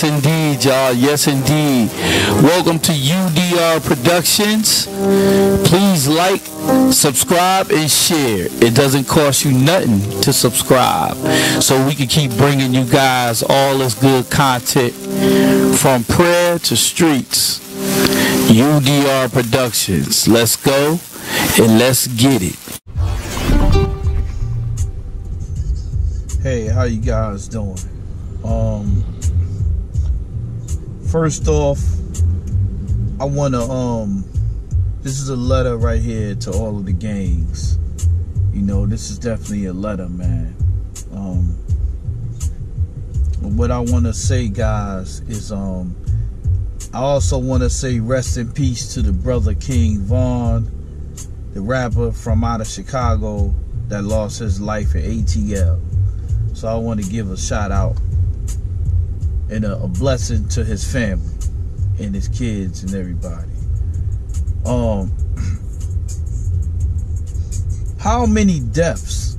indeed, y'all. Yes, indeed. Welcome to UDR Productions. Please like, subscribe, and share. It doesn't cost you nothing to subscribe, so we can keep bringing you guys all this good content from prayer to streets. UDR Productions. Let's go and let's get it. Hey, how you guys doing? First off, I wanna this is a letter right here to all of the gangs. You know, this is definitely a letter, man. What I wanna say, guys, is I also wanna say rest in peace to the brother King Von, the rapper from out of Chicago that lost his life in ATL. So I want to give a shout out and a blessing to his family and his kids and everybody. How many deaths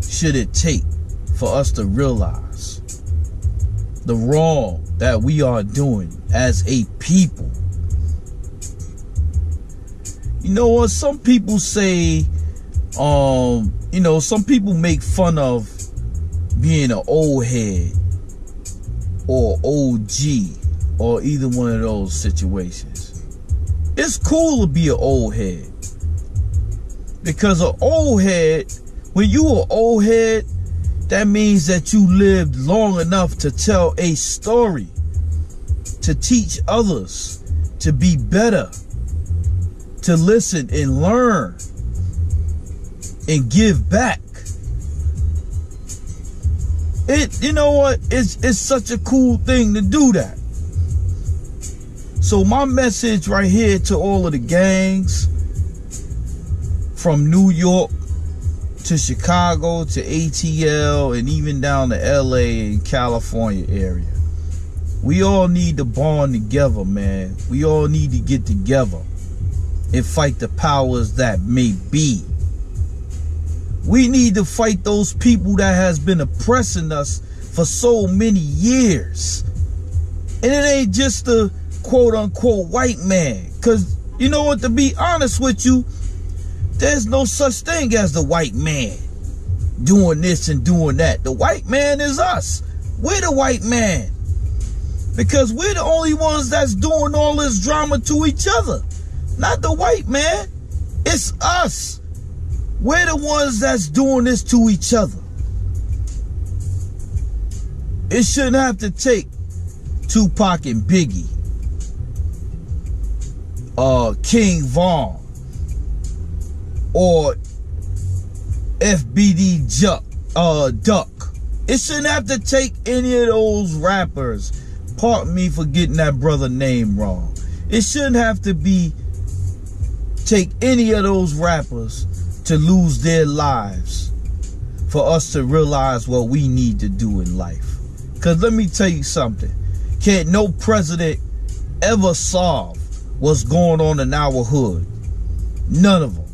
should it take for us to realize the wrong that we are doing as a people? You know what? Some people say, you know, some people make fun of being an old head or OG or either one of those situations. It's cool to be an old head, because an old head, when you an old head, that means that you lived long enough to tell a story, to teach others, to be better, to listen and learn and give back. You know what? It's such a cool thing to do that. So my message right here to all of the gangs, from New York to Chicago to ATL and even down to LA and California area. We all need to bond together, man. We all need to get together and fight the powers that may be. We need to fight those people that has been oppressing us for so many years. And it ain't just the quote unquote white man. Because you know what, to be honest with you, there's no such thing as the white man doing this and doing that. The white man is us. We're the white man. Because we're the only ones that's doing all this drama to each other. Not the white man. It's us. We're the ones that's doing this to each other. It shouldn't have to take Tupac and Biggie, King Von, or FBD Duck. It shouldn't have to take any of those rappers. Pardon me for getting that brother name wrong. It shouldn't have to take any of those rappers to lose their lives for us to realize what we need to do in life. Because let me tell you something. Can't no president ever solve what's going on in our hood. None of them.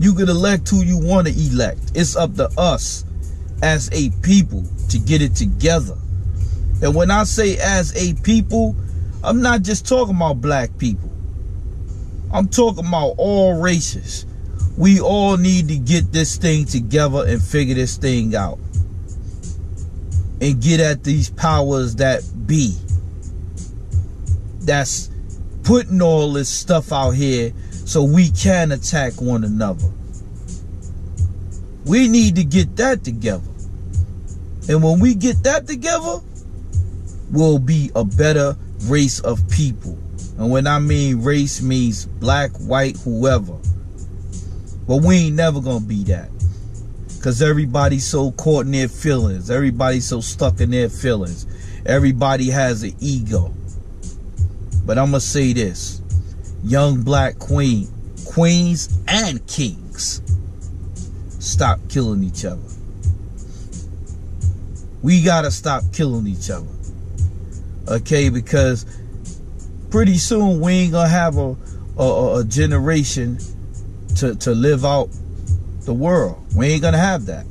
You can elect who you want to elect. It's up to us as a people to get it together. And when I say as a people, I'm not just talking about black people. I'm talking about all races. We all need to get this thing together and figure this thing out. And get at these powers that be. That's putting all this stuff out here so we can attack one another. We need to get that together. And when we get that together, we'll be a better race of people. And when I mean race, means black, white, whoever. But we ain't never gonna be that. Because everybody's so caught in their feelings. Everybody's so stuck in their feelings. Everybody has an ego. But I'm gonna say this. Young black queens and kings, stop killing each other. We gotta stop killing each other. Okay, because pretty soon we ain't gonna have a generation to live out the world. We ain't gonna have that.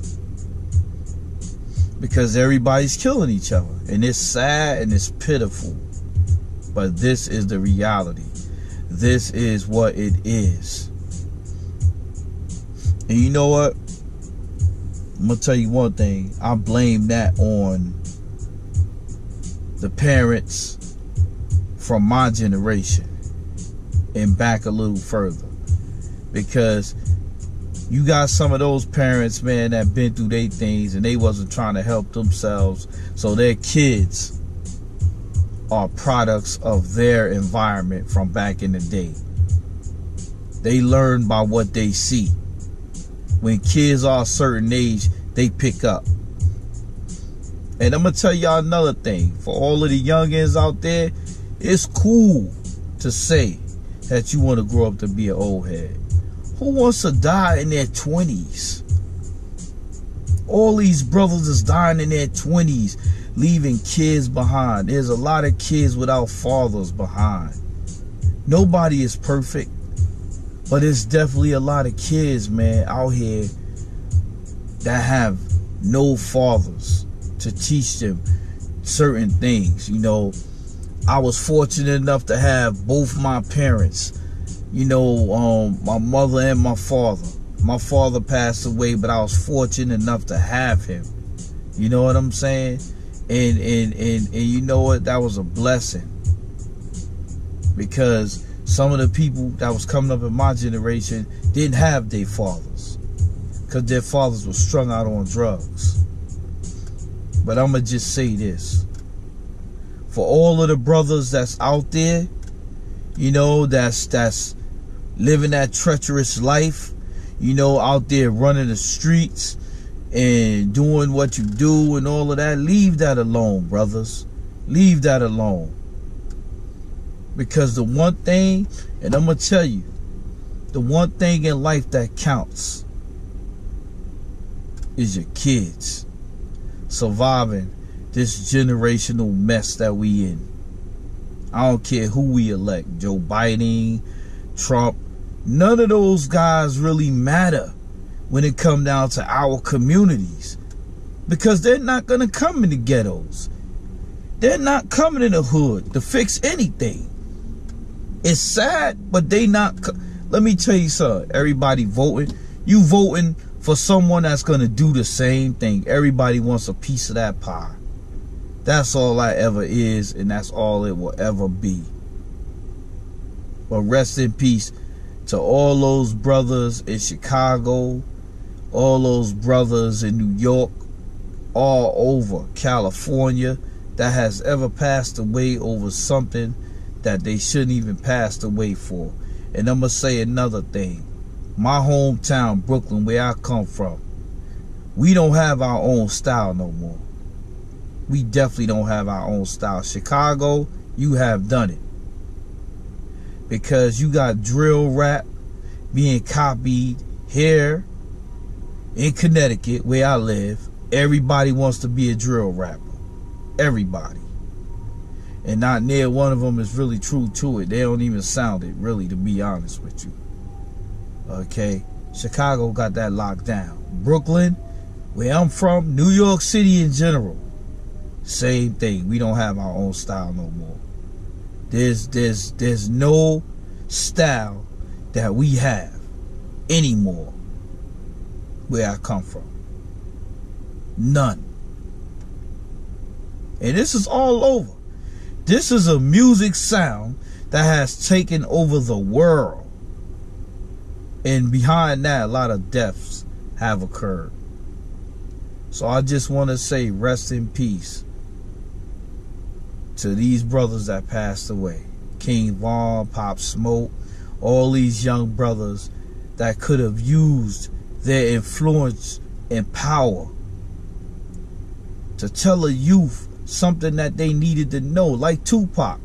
because everybody's killing each other, and it's sad and it's pitiful, but this is the reality. This is what it is. And you know what? I'm gonna tell you one thing. I blame that on the parents from my generation and back a little further, because you got some of those parents, man, that been through their things and they wasn't trying to help themselves, so their kids are products of their environment from back in the day. They learn by what they see. When kids are a certain age, they pick up. And I'm gonna tell y'all another thing. For all of the youngins out there, it's cool to say that you want to grow up to be an old head. Who wants to die in their 20s? All these brothers is dying in their 20s, leaving kids behind. There's a lot of kids without fathers behind. Nobody is perfect, but it's definitely a lot of kids, man, out here that have no fathers to teach them certain things. You know, I was fortunate enough to have both my parents, you know, my mother and my father. My father passed away, but I was fortunate enough to have him. You know what I'm saying? And you know what? That was a blessing, because some of the people that was coming up in my generation didn't have their fathers, because their fathers were strung out on drugs. But I'm going to just say this. For all of the brothers that's out there, you know, that's living that treacherous life, you know, out there running the streets and doing what you do and all of that, leave that alone, brothers. Leave that alone. Because the one thing, and I'm going to tell you, the one thing in life that counts is your kids surviving this generational mess that we in. I don't care who we elect, Joe Biden, Trump, none of those guys really matter when it comes down to our communities, because they're not going to come in the ghettos. They're not coming in the hood to fix anything. It's sad, but they not. Let me tell you something. Everybody voting, you voting for someone that's going to do the same thing. Everybody wants a piece of that pie. That's all that ever is, and that's all it will ever be. But rest in peace to all those brothers in Chicago, all those brothers in New York, all over California that has ever passed away over something that they shouldn't even pass away for. And I'm going to say another thing. My hometown, Brooklyn, where I come from, we don't have our own style no more. We definitely don't have our own style. Chicago, you have done it. Because you got drill rap being copied here in Connecticut, where I live. Everybody wants to be a drill rapper. Everybody. And not near one of them is really true to it. They don't even sound it, really, to be honest with you. Okay? Chicago got that locked down. Brooklyn, where I'm from, New York City in general, same thing. We don't have our own style no more. There's no style that we have anymore where I come from. None. And this is all over. This is a music sound that has taken over the world. And behind that, a lot of deaths have occurred. So I just want to say rest in peace to these brothers that passed away. King Von, Pop Smoke, all these young brothers that could have used their influence and power to tell a youth something that they needed to know, like Tupac.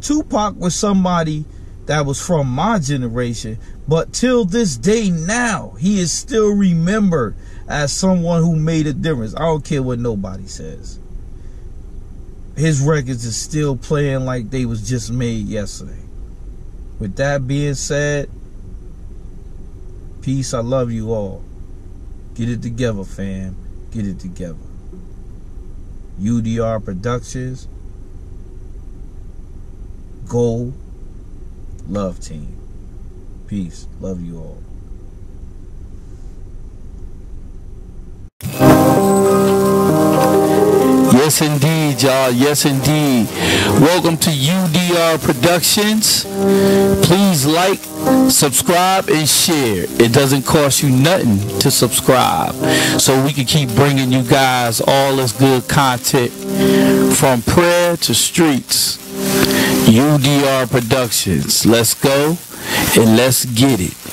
Tupac was somebody that was from my generation, but till this day now, he is still remembered as someone who made a difference. I don't care what nobody says. His records is still playing like they was just made yesterday. With that being said, peace. I love you all. Get it together, fam. Get it together. UDR Productions. Goal. Love team. Peace. Love you all. Yes, indeed, y'all. Yes, indeed. Welcome to UDR Productions. Please like, subscribe, and share. It doesn't cost you nothing to subscribe, so we can keep bringing you guys all this good content from prayer to streets. UDR Productions. Let's go and let's get it.